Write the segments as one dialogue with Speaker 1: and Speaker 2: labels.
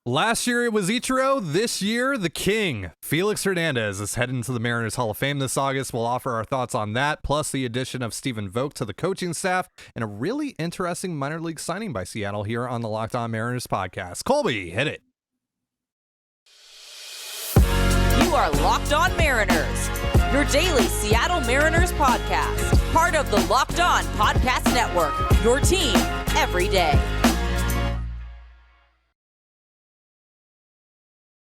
Speaker 1: Last year it was Ichiro. This year, the king, Felix Hernandez, is heading to the Mariners Hall of Fame this August. We'll offer our thoughts on that, plus the addition of Stephen Vogt to the coaching staff, and a really interesting minor league signing by Seattle here on the Locked On Mariners podcast. Colby, hit it.
Speaker 2: You are Locked On Mariners, your daily Seattle Mariners podcast, part of the Locked On Podcast Network, your team every day.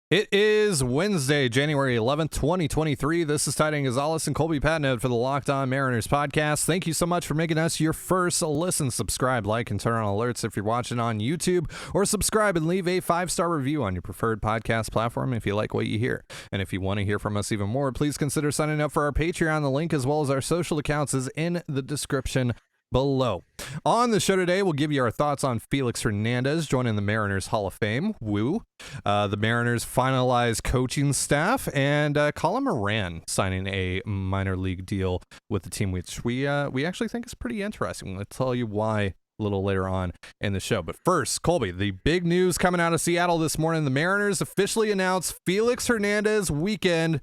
Speaker 1: It is Wednesday, January 11th, 2023. This is Trident Gonzalez and Colby Patnode for the Locked On Mariners podcast. Thank you so much for making us your first listen. Subscribe, like, and turn on alerts if you're watching on YouTube, or subscribe and leave a 5-star review on your preferred podcast platform if you like what you hear. And if you want to hear from us even more, please consider signing up for our Patreon. The link as well as our social accounts is in the description below. On the show today, we'll give you our thoughts on Felix Hernandez joining the Mariners Hall of Fame. Woo. The Mariners finalized coaching staff, and Colin Moran signing a minor league deal with the team, which we actually think is pretty interesting. We'll tell you why a little later on in the show. But first, Colby, the big news coming out of Seattle this morning: the Mariners officially announced Felix Hernandez weekend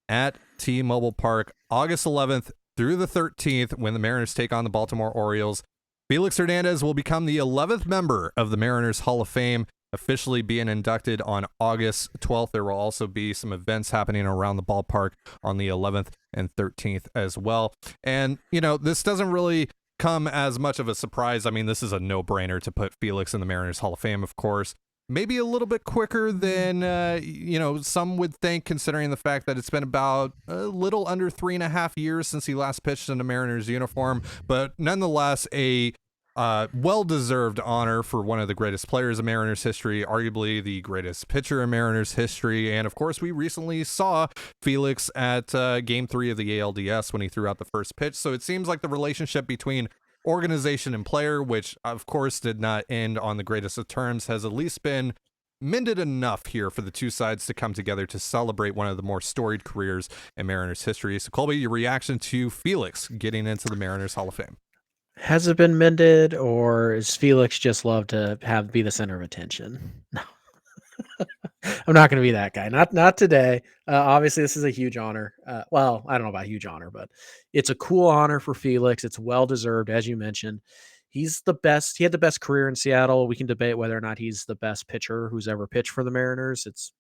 Speaker 1: at T-Mobile Park, August 11th through the 13th, when the Mariners take on the Baltimore Orioles. Felix Hernandez will become the 11th member of the Mariners Hall of Fame, officially being inducted on August 12th. There will also be some events happening around the ballpark on the 11th and 13th as well. And, you know, this doesn't really come as much of a surprise. I mean, this is a no-brainer to put Felix in the Mariners Hall of Fame, of course. Maybe a little bit quicker than, some would think, considering the fact that it's been about a little under 3.5 years since he last pitched in a Mariners uniform. But nonetheless, a well-deserved honor for one of the greatest players in Mariners history, arguably the greatest pitcher in Mariners history. And, of course, we recently saw Felix at Game 3 of the ALDS when he threw out the first pitch. So it seems like the relationship between organization and player, which of course did not end on the greatest of terms, has at least been mended enough here for the two sides to come together to celebrate one of the more storied careers in Mariners history. So Colby, your reaction to Felix getting into the Mariners Hall of Fame?
Speaker 3: Has it been mended, or is Felix just love to be the center of attention? No. I'm not going to be that guy. Not today. Obviously, this is a huge honor. Well, I don't know about huge honor, but it's a cool honor for Felix. It's well-deserved, as you mentioned. He's the best. He had the best career in Seattle. We can debate whether or not he's the best pitcher who's ever pitched for the Mariners. It's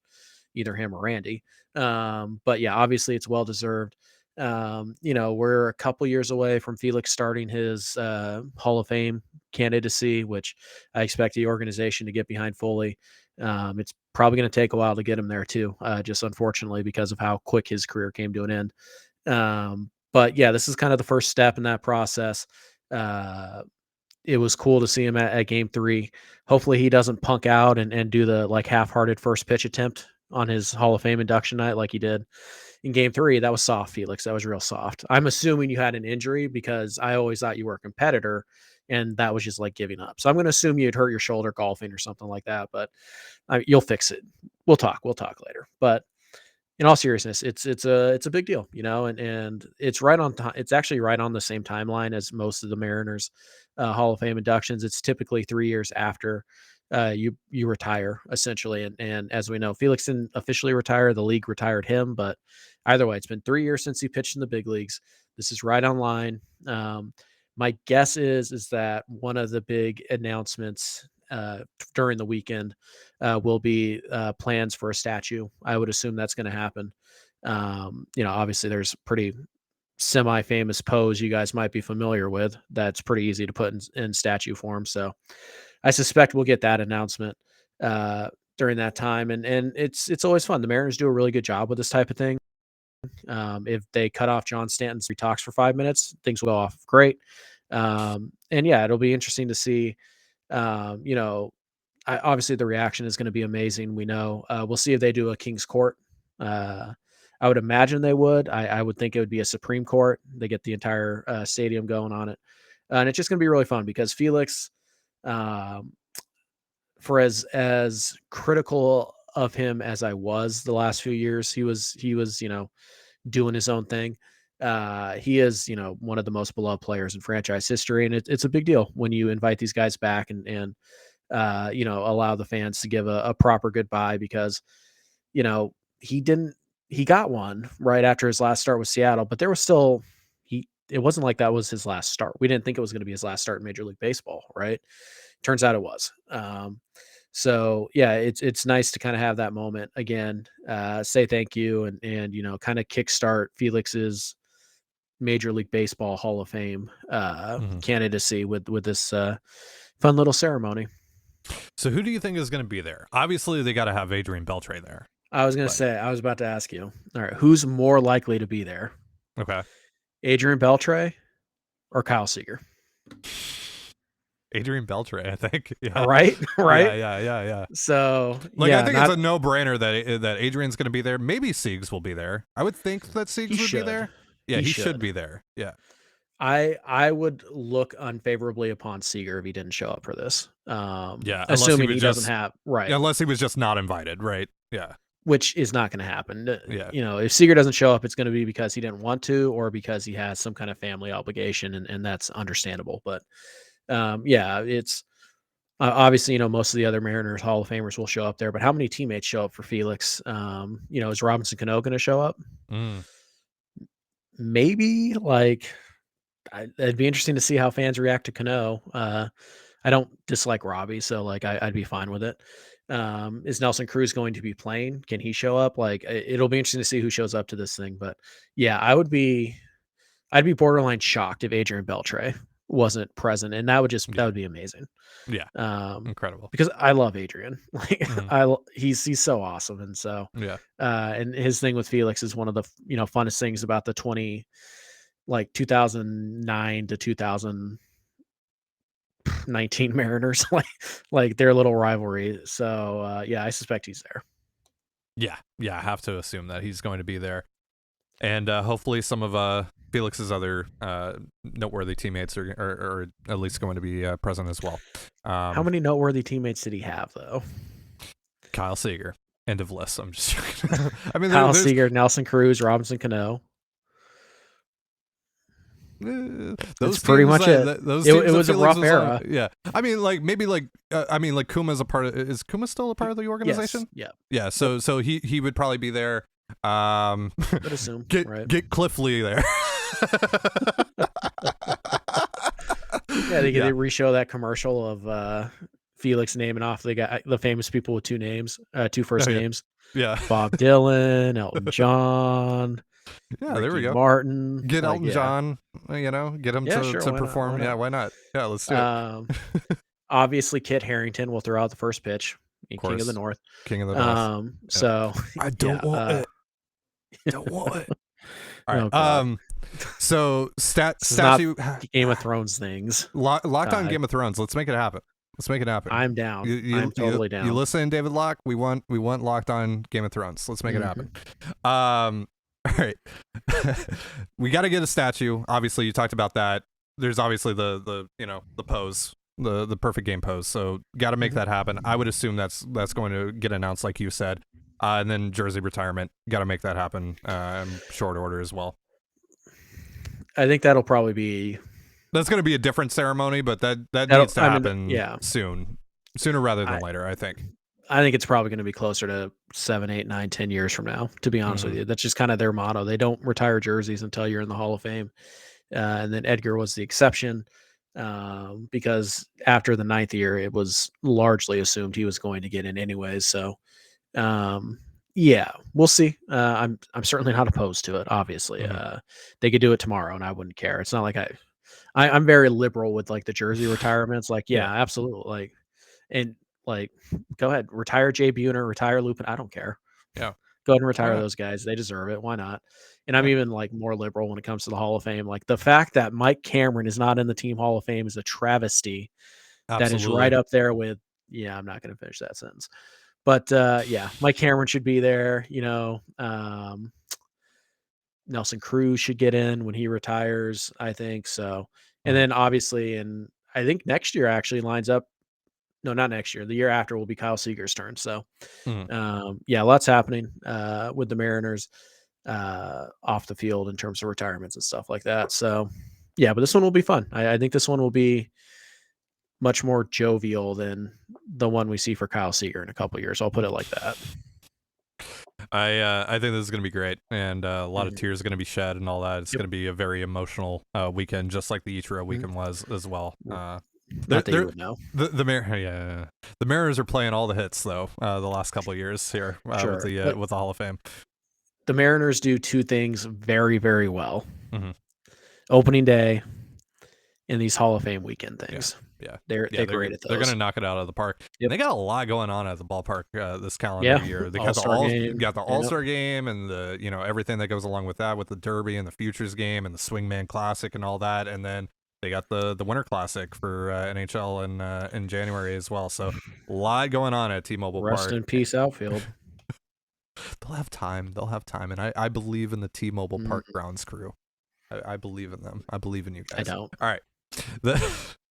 Speaker 3: either him or Randy. But yeah, obviously it's well-deserved. We're a couple years away from Felix starting his Hall of Fame candidacy, which I expect the organization to get behind fully. It's probably going to take a while to get him there too, just unfortunately because of how quick his career came to an end. But yeah, this is kind of the first step in that process. It was cool to see him at Game 3. Hopefully he doesn't punk out and do the like half-hearted first pitch attempt on his Hall of Fame induction night like he did in Game 3. That was soft, Felix. That was real soft. I'm assuming you had an injury because I always thought you were a competitor, and that was just like giving up. So I'm going to assume you'd hurt your shoulder golfing or something like that, but you'll fix it. We'll talk later. But in all seriousness, it's a big deal, and it's right on time. It's actually right on the same timeline as most of the Mariners Hall of Fame inductions. It's typically 3 years after you retire, essentially. And as we know, Felix didn't officially retire. The league retired him, but either way, it's been 3 years since he pitched in the big leagues. This is right on line. My guess is that one of the big announcements during the weekend will be plans for a statue. I would assume that's going to happen. Obviously there's pretty semi-famous pose you guys might be familiar with. That's pretty easy to put in statue form. So I suspect we'll get that announcement during that time. And it's always fun. The Mariners do a really good job with this type of thing. If they cut off John Stanton's talks for 5 minutes, things will go off great. And yeah, it'll be interesting to see. Obviously the reaction is going to be amazing. We know. We'll see if they do a King's Court. I would imagine they would. I would think it would be a Supreme Court. They get the entire stadium going on it. And it's just going to be really fun because Felix, for as critical of him as I was the last few years, he was, doing his own thing. He is, one of the most beloved players in franchise history. And it's a big deal when you invite these guys back and allow the fans to give a proper goodbye because, he got one right after his last start with Seattle, but there was still, it wasn't like that was his last start. We didn't think it was going to be his last start in Major League Baseball, right? Turns out it was. So yeah, it's nice to kind of have that moment again, say thank you and kind of kickstart Felix's Major League Baseball Hall of Fame candidacy with this fun little ceremony.
Speaker 1: So who do you think is going to be there? Obviously, they got to have Adrian Beltre there.
Speaker 3: I was about to ask you. All right, who's more likely to be there?
Speaker 1: Okay.
Speaker 3: Adrian Beltre or Kyle Seager?
Speaker 1: Adrian Beltre, I think. Yeah.
Speaker 3: Right.
Speaker 1: Yeah.
Speaker 3: So,
Speaker 1: I think it's a no-brainer that Adrian's going to be there. Maybe Siegs will be there. I would think that Siegs would be there. Yeah, he should be there. Yeah.
Speaker 3: I would look unfavorably upon Seager if he didn't show up for this.
Speaker 1: Assuming
Speaker 3: he doesn't have
Speaker 1: unless he was just not invited, right? Yeah.
Speaker 3: Which is not going to happen.
Speaker 1: Yeah.
Speaker 3: If Seager doesn't show up, it's going to be because he didn't want to or because he has some kind of family obligation, and that's understandable. But it's obviously, most of the other Mariners Hall of Famers will show up there, but how many teammates show up for Felix? Is Robinson Cano going to show up? Maybe it'd be interesting to see how fans react to Cano. I don't dislike Robbie, so I'd be fine with it. Is Nelson Cruz going to be playing? Can he show up? It'll be interesting to see who shows up to this thing. But yeah, I'd be borderline shocked if Adrian Beltre wasn't present, and that would be amazing.
Speaker 1: Yeah, incredible.
Speaker 3: Because I love Adrian. He's so awesome, and so and his thing with Felix is one of the funnest things about the 2009 to 2019 Mariners, like their little rivalry. So I suspect he's there.
Speaker 1: Yeah, I have to assume that he's going to be there, and hopefully some of Felix's other noteworthy teammates are at least going to be present as well.
Speaker 3: How many noteworthy teammates did he have, though?
Speaker 1: Kyle Seager. End of list. I'm just joking. I mean,
Speaker 3: Kyle Seager, Nelson Cruz, Robinson Cano.
Speaker 1: Those
Speaker 3: pretty much it.
Speaker 1: It was a
Speaker 3: rough era.
Speaker 1: Yeah, I mean, maybe Kuma's a part of. Is Kuma still a part of the organization?
Speaker 3: Yes.
Speaker 1: Yeah. So he would probably be there.
Speaker 3: Would assume.
Speaker 1: Get Cliff Lee there.
Speaker 3: They re-show that commercial of Felix naming off the famous people with two first names.
Speaker 1: Yeah,
Speaker 3: Bob Dylan, Elton John.
Speaker 1: Yeah, there we go.
Speaker 3: Martin.
Speaker 1: Get Elton John. Get him to perform.
Speaker 3: Why not?
Speaker 1: Why not? Yeah, let's do it.
Speaker 3: Obviously, Kit Harington will throw out the first pitch. King of the North. So
Speaker 1: I don't want it. Don't want it. All right. So statue
Speaker 3: Game of Thrones things.
Speaker 1: Locked on Game of Thrones. Let's make it happen. I'm
Speaker 3: down. I'm totally down.
Speaker 1: You listen, David Locke. We want Locked on Game of Thrones. Let's make it happen. All right. We got to get a statue. Obviously, you talked about that. There's obviously the pose, the perfect game pose. So got to make that happen. I would assume that's going to get announced, like you said. And then jersey retirement, got to make that happen in short order as well.
Speaker 3: I think that'll probably be.
Speaker 1: That's going to be a different ceremony, but that needs to happen sooner rather than later, I think.
Speaker 3: I think it's probably going to be closer to 7, 8, 9, 10 years from now, to be honest with you. That's just kind of their motto. They don't retire jerseys until you're in the Hall of Fame. And then Edgar was the exception because after the 9th year, it was largely assumed he was going to get in anyways. So, we'll see. I'm certainly not opposed to it, obviously. They could do it tomorrow, and I wouldn't care. It's not like I'm very liberal with the jersey retirements. Absolutely. Go ahead, retire Jay Buhner, retire Lupin. I don't care.
Speaker 1: Yeah,
Speaker 3: go ahead and retire those guys. They deserve it. Why not? And I'm even more liberal when it comes to the Hall of Fame. The fact that Mike Cameron is not in the Team Hall of Fame is a travesty. Absolutely. That is right up there with. Yeah, I'm not going to finish that sentence. But Mike Cameron should be there. Nelson Cruz should get in when he retires, I think so. And then obviously, and I think next year actually lines up. No, not next year. The year after will be Kyle Seager's turn. So, lots happening with the Mariners off the field in terms of retirements and stuff like that. So, but this one will be fun. I think this one will be much more jovial than the one we see for Kyle Seager in a couple years. I'll put it like that.
Speaker 1: I think this is going to be great, and a lot of tears are going to be shed and all that. It's
Speaker 3: Yep.
Speaker 1: going to be a very emotional weekend, just like the Ichiro weekend was as well.
Speaker 3: Not that you would know.
Speaker 1: The Mariners are playing all the hits though. The last couple of years here
Speaker 3: Sure,
Speaker 1: with the Hall of Fame.
Speaker 3: The Mariners do two things very, very well:
Speaker 1: Mhm.
Speaker 3: opening day and these Hall of Fame weekend things.
Speaker 1: Yeah,
Speaker 3: they're great at those.
Speaker 1: They're going to knock it out of the park.
Speaker 3: Yep.
Speaker 1: They got a lot going on at the ballpark this calendar year. They got the All-Star game and the everything that goes along with that, with the Derby and the Futures game and the Swingman Classic and all that, and then they got the Winter Classic for NHL in January as well. So a lot going on at T-Mobile Park.
Speaker 3: Rest in peace, outfield.
Speaker 1: They'll have time, and I believe in the T-Mobile Park grounds crew. I believe in them. I believe in you guys.
Speaker 3: I don't.
Speaker 1: All right.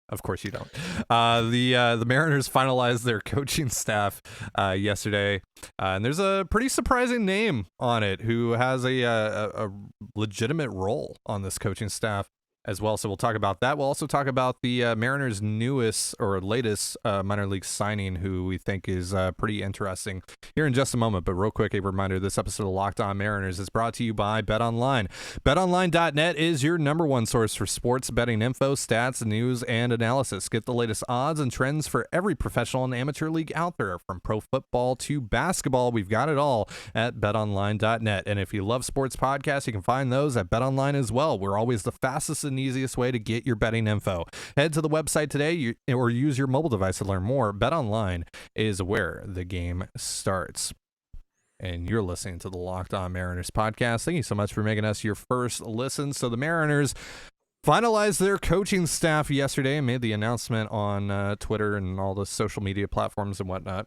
Speaker 1: Of course you don't. The Mariners finalized their coaching staff yesterday, and there's a pretty surprising name on it who has a legitimate role on this coaching staff as well. So we'll talk about that. We'll also talk about the Mariners' newest or latest minor league signing, who we think is pretty interesting here in just a moment. But real quick, a reminder, this episode of Locked On Mariners is brought to you by BetOnline. BetOnline.net is your number one source for sports betting info, stats, news, and analysis. Get the latest odds and trends for every professional and amateur league out there, from pro football to basketball. We've got it all at BetOnline.net. And if you love sports podcasts, you can find those at BetOnline as well. We're always the fastest and easiest way to get your betting info. Head to the website today or use your mobile device to learn more. BetOnline is where the game starts. And you're listening to the Locked On Mariners podcast. Thank you so much for making us your first listen. So the Mariners finalized their coaching staff yesterday and made the announcement on Twitter and all the social media platforms and whatnot.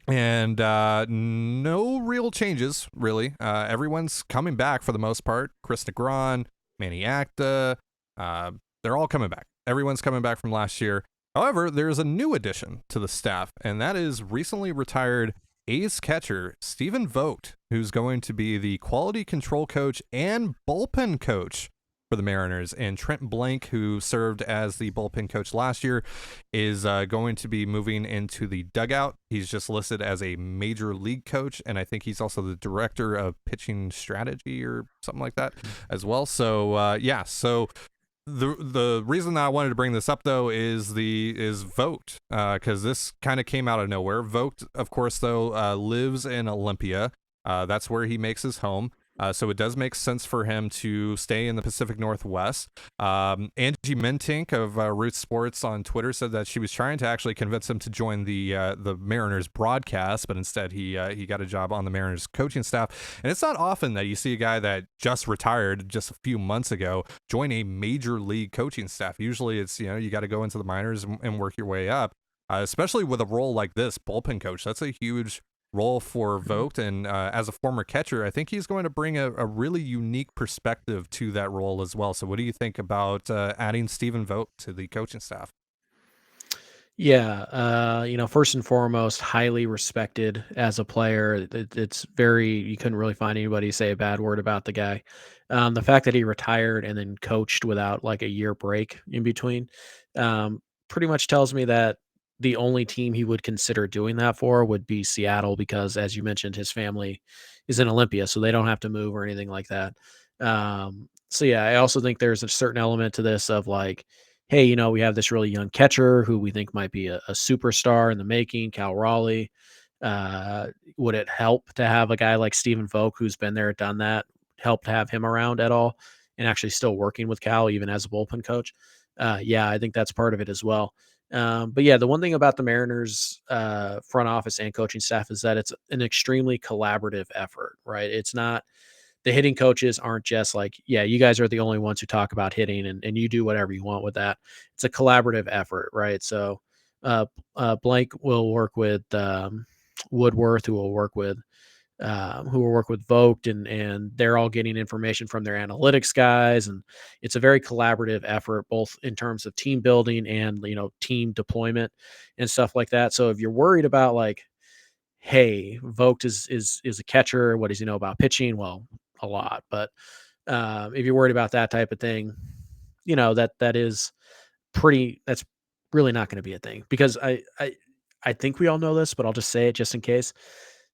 Speaker 1: And no real changes, really. Everyone's coming back for the most part. Chris Negron, Manny Acta, they're all coming back. Everyone's coming back from last year. However, there's a new addition to the staff, and that is recently retired A's catcher Stephen Vogt, who's going to be the quality control coach and bullpen coach for the Mariners. And Trent Blank, who served as the bullpen coach last year, is going to be moving into the dugout. He's just listed as a major league coach, and I think he's also the director of pitching strategy or something like that as well. So so the reason that I wanted to bring this up though is Vogt, because this kind of came out of nowhere. Vogt, of course, though, lives in Olympia. That's where he makes his home. So it does make sense for him to stay in the Pacific Northwest. Angie Mentink of Root Sports on Twitter said that she was trying to actually convince him to join the Mariners broadcast, but instead he got a job on the Mariners coaching staff. And it's not often that you see a guy that just retired just a few months ago join a major league coaching staff. Usually it's, you got to go into the minors and work your way up, especially with a role like this, bullpen coach. That's a huge role for Vogt, and as a former catcher, I think he's going to bring a really unique perspective to that role as well. So what do you think about adding Stephen Vogt to the coaching staff?
Speaker 3: Yeah, first and foremost, highly respected as a player. It's you couldn't really find anybody say a bad word about the guy. The fact that he retired and then coached without like a year break in between pretty much tells me that the only team he would consider doing that for would be Seattle, because, as you mentioned, his family is in Olympia, so they don't have to move or anything like that. So yeah, I also think there's a certain element to this of like, hey, we have this really young catcher who we think might be a superstar in the making, Cal Raleigh. Would it help to have a guy like Stephen Vogt, who's been there, done that, help to have him around at all and actually still working with Cal, even as a bullpen coach? Yeah, I think that's part of it as well. But yeah, the one thing about the Mariners front office and coaching staff is that it's an extremely collaborative effort, right? It's not, the hitting coaches aren't just like, yeah, you guys are the only ones who talk about hitting and you do whatever you want with that. It's a collaborative effort, right? So Blank will work with Woodworth, who will work with Vogt, and they're all getting information from their analytics guys. And it's a very collaborative effort, both in terms of team building and, team deployment and stuff like that. So if you're worried about like, hey, Vogt is a catcher, what does he know about pitching? Well, a lot. But if you're worried about that type of thing, that's really not going to be a thing because I think we all know this, but I'll just say it just in case.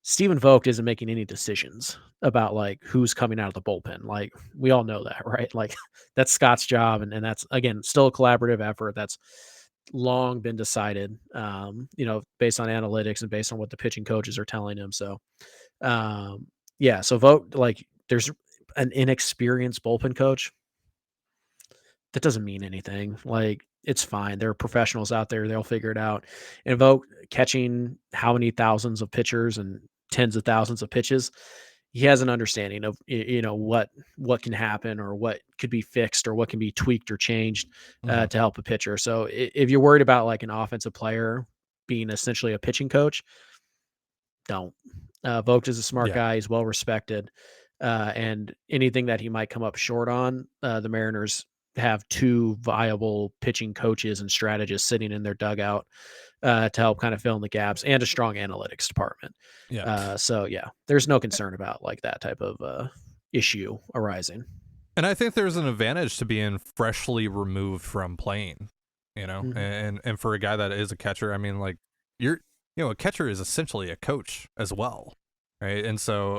Speaker 3: Stephen Vogt isn't making any decisions about like who's coming out of the bullpen. Like we all know that, right? Like that's Scott's job. And that's again, still a collaborative effort. That's long been decided, based on analytics and based on what the pitching coaches are telling him. So, yeah. So Vogt, like there's an inexperienced bullpen coach. That doesn't mean anything. Like it's fine. There are professionals out there. They'll figure it out. And Vogt catching how many thousands of pitchers and tens of thousands of pitches, he has an understanding of what can happen or what could be fixed or what can be tweaked or changed to help a pitcher. So if you're worried about like an offensive player being essentially a pitching coach, don't. Vogt is a smart guy. He's well respected, and anything that he might come up short on, the Mariners have two viable pitching coaches and strategists sitting in their dugout to help kind of fill in the gaps and a strong analytics department. So there's no concern about like that type of issue arising.
Speaker 1: And I think there's an advantage to being freshly removed from playing, and for a guy that is a catcher, I mean, like a catcher is essentially a coach as well. Right. And so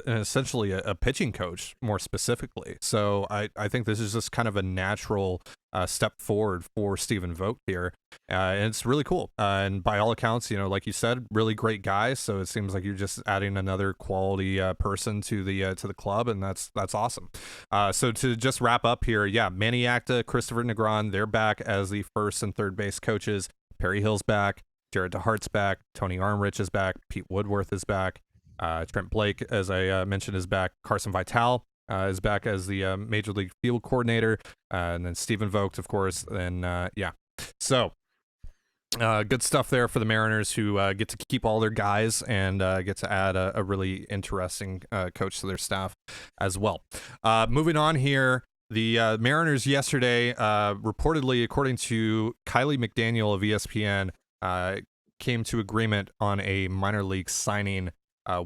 Speaker 1: essentially a pitching coach more specifically. So I think this is just kind of a natural step forward for Stephen Vogt here. And it's really cool. And by all accounts, like you said, really great guy. So it seems like you're just adding another quality person to the club. And that's awesome. So to just wrap up here. Yeah. Manny Acta, Christopher Negron, they're back as the first and third base coaches. Perry Hill's back. Jared DeHart's back. Tony Armrich is back. Pete Woodworth is back. Trent Blake, as I mentioned, is back. Carson Vitale is back as the Major League Field Coordinator. And then Stephen Vogt, of course. And so good stuff there for the Mariners who get to keep all their guys and get to add a really interesting coach to their staff as well. Moving on here. The Mariners yesterday, reportedly, according to Kylie McDaniel of ESPN, came to agreement on a minor league signing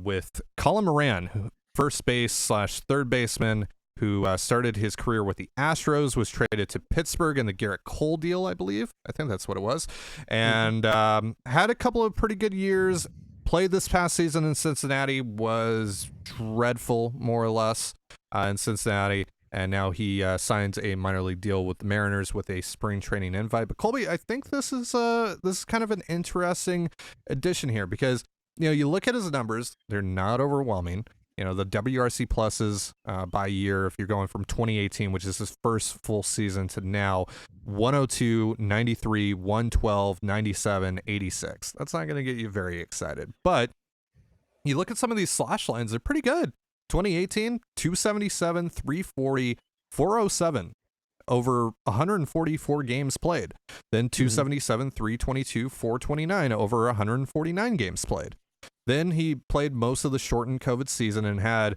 Speaker 1: with Colin Moran, first base / third baseman, who started his career with the Astros, was traded to Pittsburgh in the Garrett Cole deal, I believe. I think that's what it was. And had a couple of pretty good years. Played this past season in Cincinnati, was dreadful, more or less, in Cincinnati. And now he signs a minor league deal with the Mariners with a spring training invite. But Colby, I think this is kind of an interesting addition here because you look at his numbers; they're not overwhelming. The WRC pluses by year, if you're going from 2018, which is his first full season, to now, 102, 93, 112, 97, 86. That's not going to get you very excited. But you look at some of these slash lines; they're pretty good. 2018, 277, 340, 407 over 144 games played. Then 277, 322, 429 over 149 games played. Then he played most of the shortened COVID season and had,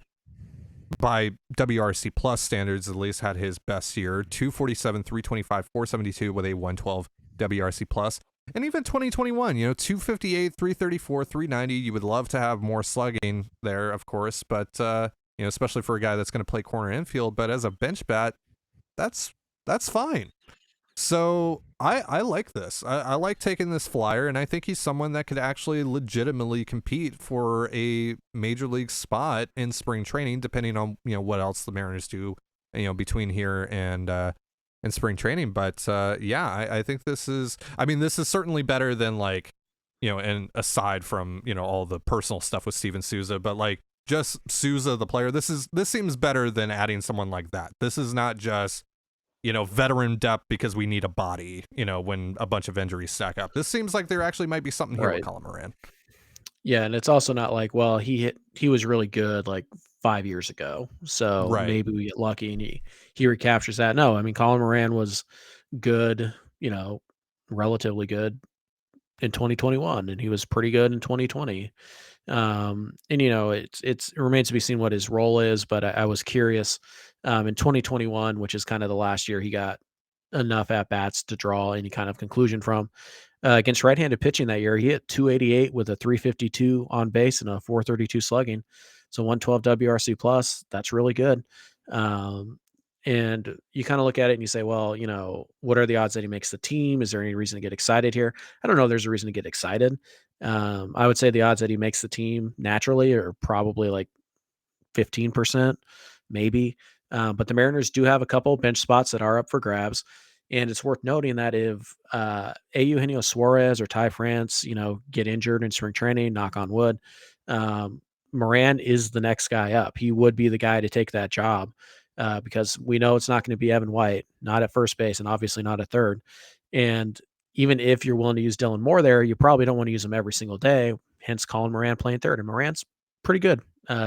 Speaker 1: by WRC plus standards, at least had his best year, 247, 325, 472 with a 112 WRC plus. And even 2021, 258, 334, 390. You would love to have more slugging there, of course, but especially for a guy that's going to play corner infield. But as a bench bat, that's fine. So I like this. I like taking this flyer, and I think he's someone that could actually legitimately compete for a major league spot in spring training, depending on what else the Mariners do, between here and spring training. But I think this is certainly better than and aside from all the personal stuff with Steven Souza, but like just Souza the player, this seems better than adding someone like that. This is not just veteran depth because we need a body, when a bunch of injuries stack up. This seems like there actually might be something here with Colin Moran. Yeah,
Speaker 3: and it's also not like, well, he was really good like 5 years ago, so maybe we get lucky and he recaptures that. No, I mean Colin Moran was good, relatively good in 2021, and he was pretty good in 2020. And it remains to be seen what his role is, but I was curious in 2021, which is kind of the last year he got enough at bats to draw any kind of conclusion from. Against right-handed pitching that year, he hit 288 with a 352 on base and a 432 slugging. So 112 WRC plus, that's really good. And And you kind of look at it and you say, well, what are the odds that he makes the team? Is there any reason to get excited here? I don't know if there's a reason to get excited. I would say the odds that he makes the team naturally are probably like 15%, maybe. But the Mariners do have a couple bench spots that are up for grabs. And it's worth noting that if Eugenio Suarez or Ty France, get injured in spring training, knock on wood, Moran is the next guy up. He would be the guy to take that job because we know it's not going to be Evan White, not at first base, and obviously not at third. And even if you're willing to use Dylan Moore there, you probably don't want to use him every single day. Hence, Colin Moran playing third. And Moran's pretty good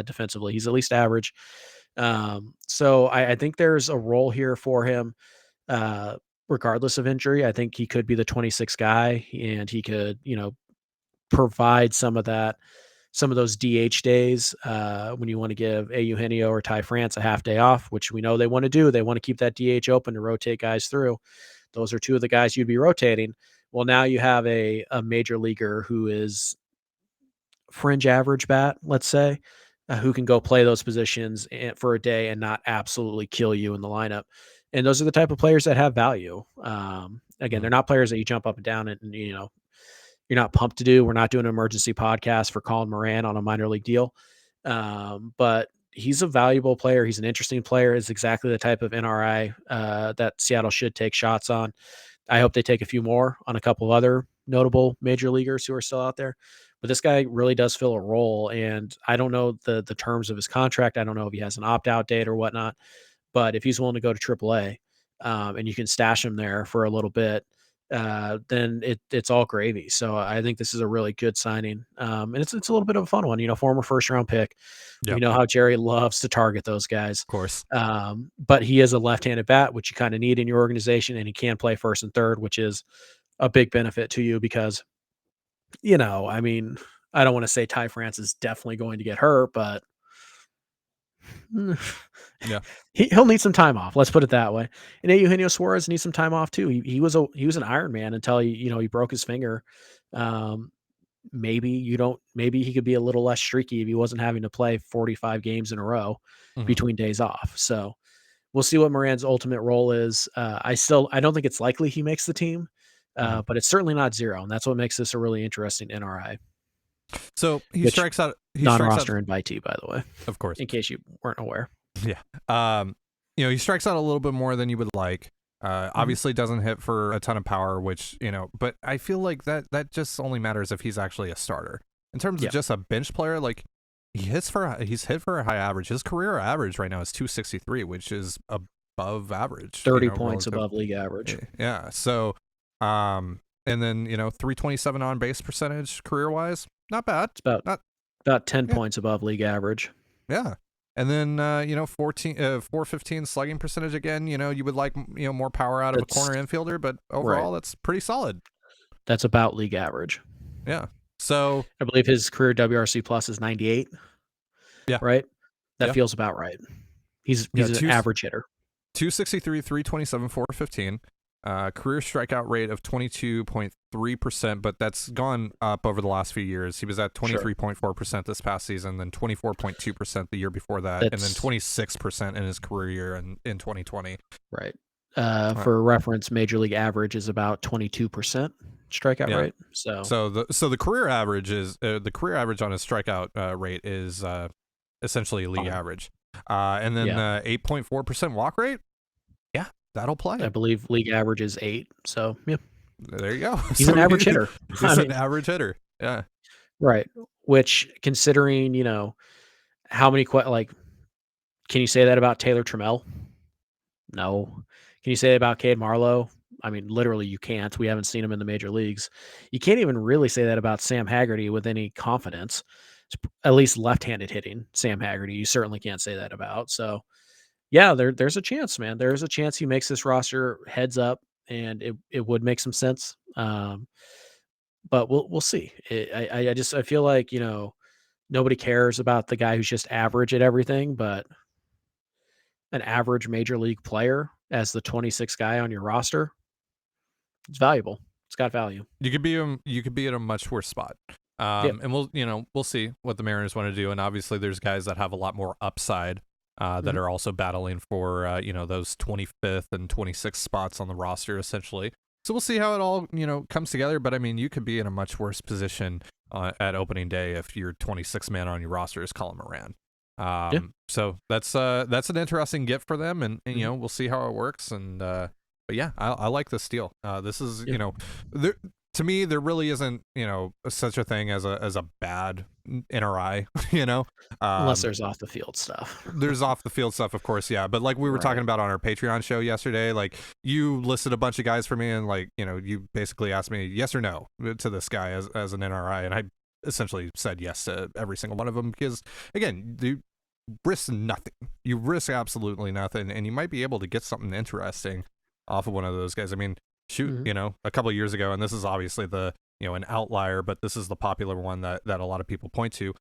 Speaker 3: defensively. He's at least average. So I think there's a role here for him. Regardless of injury, I think he could be the 26 guy, and he could, provide some of those DH days when you want to give Eugenio or Ty France a half day off, which we know they want to do. They want to keep that DH open to rotate guys through. Those are two of the guys you'd be rotating. Well, now you have a major leaguer who is fringe average bat, let's say, who can go play those positions for a day and not absolutely kill you in the lineup. And those are the type of players that have value. Again, they're not players that you jump up and down and, you're not pumped to do. We're not doing an emergency podcast for Colin Moran on a minor league deal. But he's a valuable player. He's an interesting player. Is exactly the type of NRI that Seattle should take shots on. I hope they take a few more on a couple other notable major leaguers who are still out there. But this guy really does fill a role. And I don't know the terms of his contract. I don't know if he has an opt-out date or whatnot. But if he's willing to go to AAA and you can stash him there for a little bit, then it's all gravy. So I think this is a really good signing. And it's a little bit of a fun one, former first round pick. Yep. We know how Jerry loves to target those guys.
Speaker 1: Of course.
Speaker 3: But he is a left-handed bat, which you kind of need in your organization, and he can play first and third, which is a big benefit to you because, I don't want to say Ty France is definitely going to get hurt, but
Speaker 1: yeah,
Speaker 3: he'll need some time off. Let's put it that way. And Eugenio Suarez needs some time off too. He was an Iron Man until he broke his finger. Maybe he could be a little less streaky if he wasn't having to play 45 games in a row between days off. So we'll see what Moran's ultimate role is. I don't think it's likely he makes the team, but it's certainly not zero. And that's what makes this a really interesting NRI.
Speaker 1: So he strikes out
Speaker 3: non-roster invitee, by the way,
Speaker 1: of course,
Speaker 3: in case you weren't aware.
Speaker 1: Yeah. He strikes out a little bit more than you would like. Obviously doesn't hit for a ton of power, which, but I feel like that just only matters if he's actually a starter. In terms of just a bench player, like he's hit for a high average. His career average right now is 263, which is above average.
Speaker 3: 30 points above league average.
Speaker 1: Yeah. So, and then, 327 on base percentage career wise. Not bad.
Speaker 3: It's about 10 points above league average.
Speaker 1: Yeah. And then, 415 slugging percentage again. You would like, more power out of a corner infielder, but overall, that's pretty solid.
Speaker 3: That's about league average.
Speaker 1: Yeah. So
Speaker 3: I believe his career WRC plus is 98.
Speaker 1: Yeah.
Speaker 3: Right. That feels about right. He's an average hitter.
Speaker 1: 263, 327, 415. Career strikeout rate of 22.3%, but that's gone up over the last few years. He was at 23.4% this past season, then 24.2% the year before that, and then 26% in his career year in 2020.
Speaker 3: Right. For reference, major league average is about 22% strikeout rate. So
Speaker 1: the career average is the career average on his strikeout rate is essentially league average. And then 8.4% walk rate. That'll play.
Speaker 3: I believe league average is 8. So, yeah.
Speaker 1: There you go.
Speaker 3: He's an average hitter.
Speaker 1: He's an average hitter. Yeah.
Speaker 3: Right. Which, considering, how many, can you say that about Taylor Trammell? No. Can you say that about Cade Marlowe? I mean, literally, you can't. We haven't seen him in the major leagues. You can't even really say that about Sam Haggerty with any confidence. At least left-handed hitting Sam Haggerty. You certainly can't say that about. So, yeah, there's a chance, man. There's a chance he makes this roster heads up, and it would make some sense. But we'll see. I feel like, nobody cares about the guy who's just average at everything, but an average major league player as the 26th guy on your roster, it's valuable. It's got value.
Speaker 1: You could be in a much worse spot. And we'll see what the Mariners want to do. And obviously there's guys that have a lot more upside that are also battling for, those 25th and 26th spots on the roster, essentially. So we'll see how it all, comes together. But I mean, you could be in a much worse position at opening day if your 26th man on your roster is Colin Moran. So that's an interesting gift for them, and we'll see how it works. And but yeah, I like this deal. This is to me, there really isn't such a thing as a bad NRI.
Speaker 3: Unless there's off the field stuff.
Speaker 1: There's off the field stuff, of course, yeah. But like we were talking about on our Patreon show yesterday, like you listed a bunch of guys for me, and like you basically asked me yes or no to this guy as an NRI, and I essentially said yes to every single one of them because again, you risk nothing. You risk absolutely nothing, and you might be able to get something interesting off of one of those guys. I mean, shoot, a couple of years ago, and this is obviously an outlier, but this is the popular one that a lot of people point to.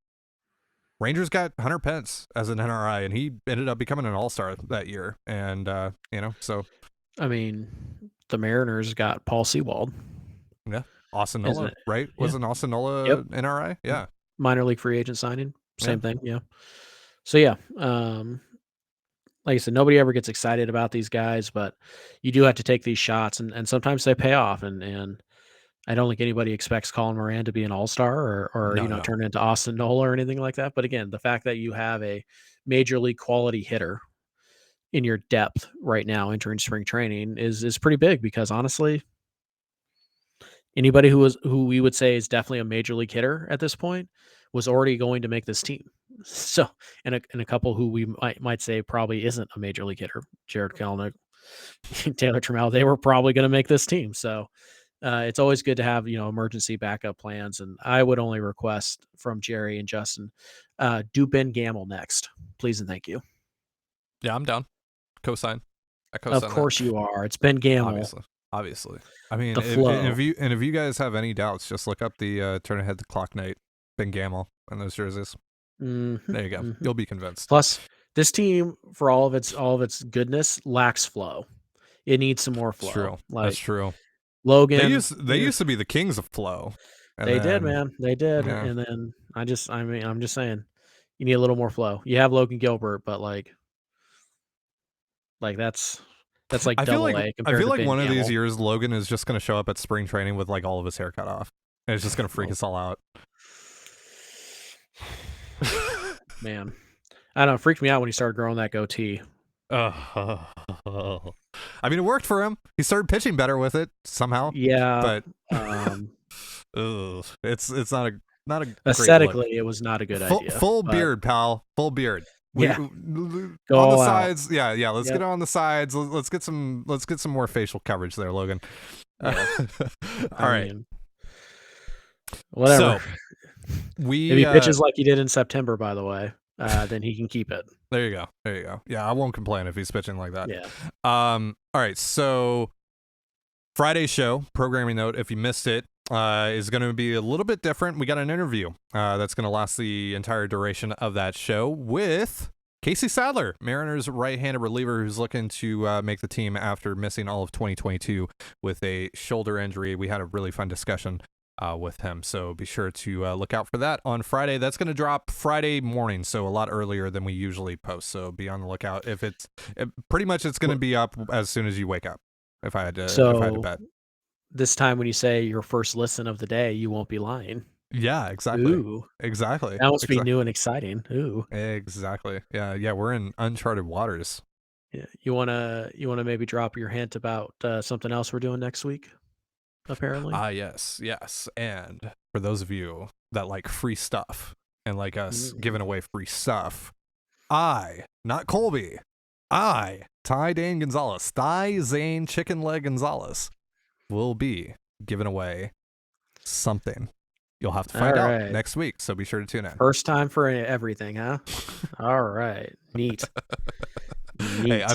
Speaker 1: Rangers got Hunter Pence as an NRI, and he ended up becoming an all-star that year. And so
Speaker 3: I mean, the Mariners got Paul Sewald.
Speaker 1: Yeah, Austin Nola, right?
Speaker 3: Yeah.
Speaker 1: Wasn't Austin Nola NRI? Yeah,
Speaker 3: minor league free agent signing, same thing. Yeah. So yeah, like I said, nobody ever gets excited about these guys, but you do have to take these shots, and sometimes they pay off. And I don't think anybody expects Colin Moran to be an all-star or turn into Austin Nola or anything like that. But again, the fact that you have a major league quality hitter in your depth right now entering spring training is pretty big, because honestly, anybody who we would say is definitely a major league hitter at this point was already going to make this team. So, and a couple who we might say probably isn't a major league hitter, Jared Kelenic, Taylor Trammell, they were probably going to make this team. So it's always good to have, emergency backup plans. And I would only request from Jerry and Justin, do Ben Gamble next, please and thank you.
Speaker 1: Yeah, I'm down. Cosign.
Speaker 3: Of course you are. It's Ben Gamble.
Speaker 1: Obviously. I mean, if you guys have any doubts, just look up the Turn Ahead the Clock Night Ben Gamble and those jerseys.
Speaker 3: Mm-hmm,
Speaker 1: there you go. You'll be convinced.
Speaker 3: Plus, this team, for all of its goodness, lacks flow. It needs some more flow.
Speaker 1: That's true. That's true.
Speaker 3: Logan.
Speaker 1: They used to be the kings of flow.
Speaker 3: They did, man. They did. Yeah. And then I'm just saying, you need a little more flow. You have Logan Gilbert, but like that's like double A.
Speaker 1: I feel like one of these years, Logan is just going to show up at spring training with like all of his hair cut off, and it's just going to freak us all out.
Speaker 3: Man, I don't know. It freaked me out when he started growing that goatee.
Speaker 1: I mean, it worked for him. He started pitching better with it somehow.
Speaker 3: Yeah,
Speaker 1: but it's not a
Speaker 3: aesthetically, it was not a good idea.
Speaker 1: Full beard, pal. Full beard.
Speaker 3: Yeah.
Speaker 1: On the sides. Yeah. Let's get on the sides. Let's get some more facial coverage there, Logan.
Speaker 3: Yeah.
Speaker 1: All right.
Speaker 3: Whatever.
Speaker 1: So,
Speaker 3: if he pitches like he did in September, by the way, then he can keep it.
Speaker 1: There you go. Yeah, I won't complain if he's pitching like that.
Speaker 3: Yeah.
Speaker 1: All right. So Friday's show, programming note, if you missed it, is going to be a little bit different. We got an interview that's going to last the entire duration of that show with Casey Sadler, Mariners right-handed reliever who's looking to make the team after missing all of 2022 with a shoulder injury. We had a really fun discussion with him, so be sure to look out for that on Friday. That's going to drop Friday morning, so a lot earlier than we usually post, so be on the lookout. Pretty much it's going to be up as soon as you wake up, if I had to bet.
Speaker 3: This time when you say your first listen of the day, you won't be lying.
Speaker 1: Yeah, exactly.
Speaker 3: Ooh.
Speaker 1: Exactly.
Speaker 3: That must be new and exciting. Ooh.
Speaker 1: Exactly. Yeah, we're in uncharted waters.
Speaker 3: Yeah. You wanna maybe drop your hint about something else we're doing next week? Apparently.
Speaker 1: Yes. And for those of you that like free stuff and like us giving away free stuff, not Colby, Ty Dane Gonzalez, Thigh Zane Chicken Leg Gonzalez will be giving away something. You'll have to find out next week, so be sure to tune in.
Speaker 3: First time for everything, huh? All right. Neat.
Speaker 1: Hey,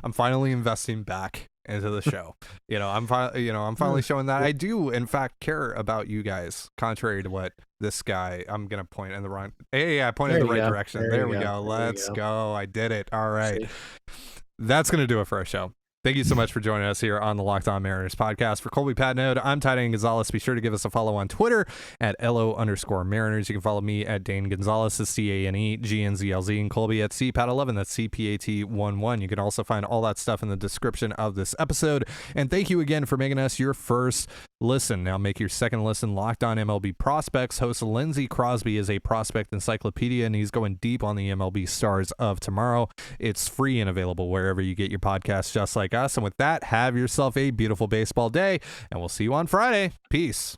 Speaker 1: I'm finally investing back into the show. I'm finally showing that I do in fact care about you guys, contrary to what this guy, I'm going to point in the wrong. Hey, I pointed in the right direction. There we go. Let's go. I did it. All right. That's going to do it for our show. Thank you so much for joining us here on the Locked On Mariners podcast. For Colby Patnode, I'm Trident Gonzalez. Be sure to give us a follow on Twitter at LO_Mariners. You can follow me at Dane Gonzalez, CANEGNZLZ, and Colby at CPAT11. That's CPAT11. You can also find all that stuff in the description of this episode. And thank you again for making us your first listen. Now make your second listen. Locked On MLB Prospects. Host Lindsey Crosby is a prospect encyclopedia, and he's going deep on the MLB stars of tomorrow. It's free and available wherever you get your podcasts, just like us. And with that, have yourself a beautiful baseball day, and we'll see you on Friday. Peace.